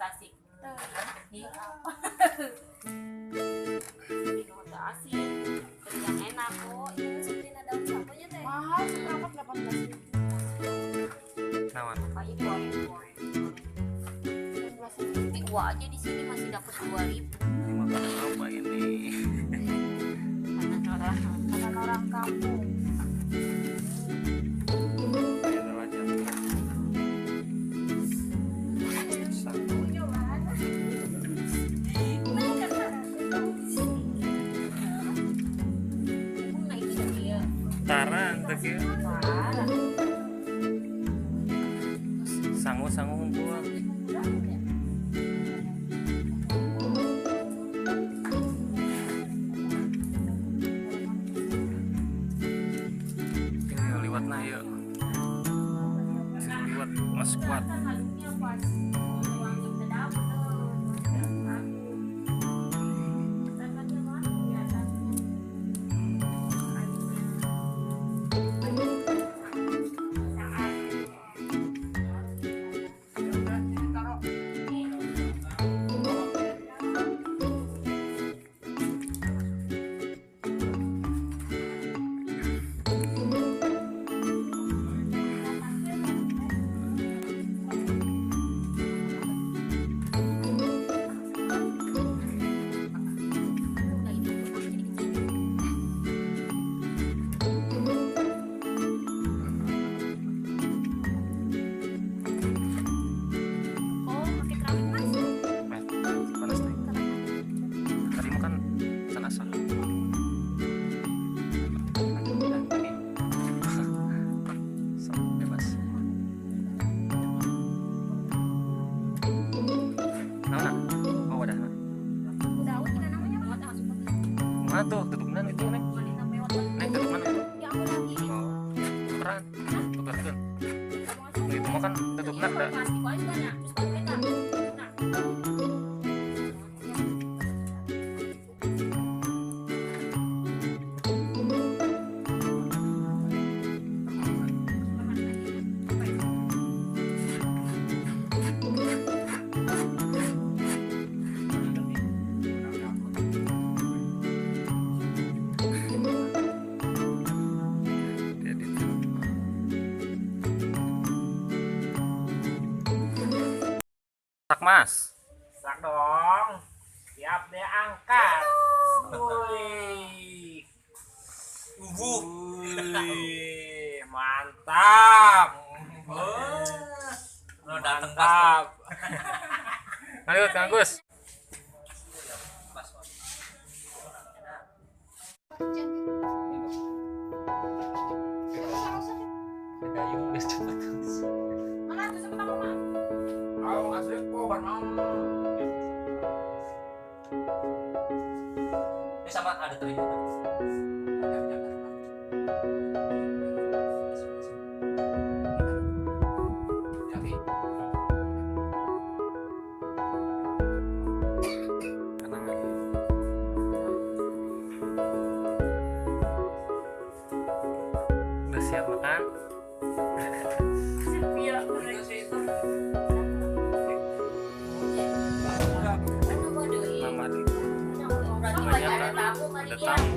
Tasik. Iya. Minum asin, yang enak kok. Ini seperti daun sapunya teh. Mahal seberapa 18.000. Nawan. Kayak goreng. Di gua aja di sini masih dapat 2.000. Ini makan apa ini? Makanan orang kampung. Viral aja. Tara untuk ya. Sangu buang. Ini liwat nah yuk. Liwat mas kuat. Panas nih. Tadi makan sana sana. Bebas. Mana? Oh udah. Daun juga namanya Mana tuh? Tutup mana itu neng? Neng tutup mana itu? yang aku lagi. Oh, tukeran. Tukerkan. Nah, itu mah kan tutup nada. Jadi itu. Tak mas. Sak dong. Siap deh angkat. Wih. Wih. Mantap. Mantap. Ayo Kang Gus. Mana tuh sama kamu, Mak? Kau ngasih kobar mama. Ini sama ada terima. Udah siap makan? Mama dulu. Banyak kan? Ada tamu.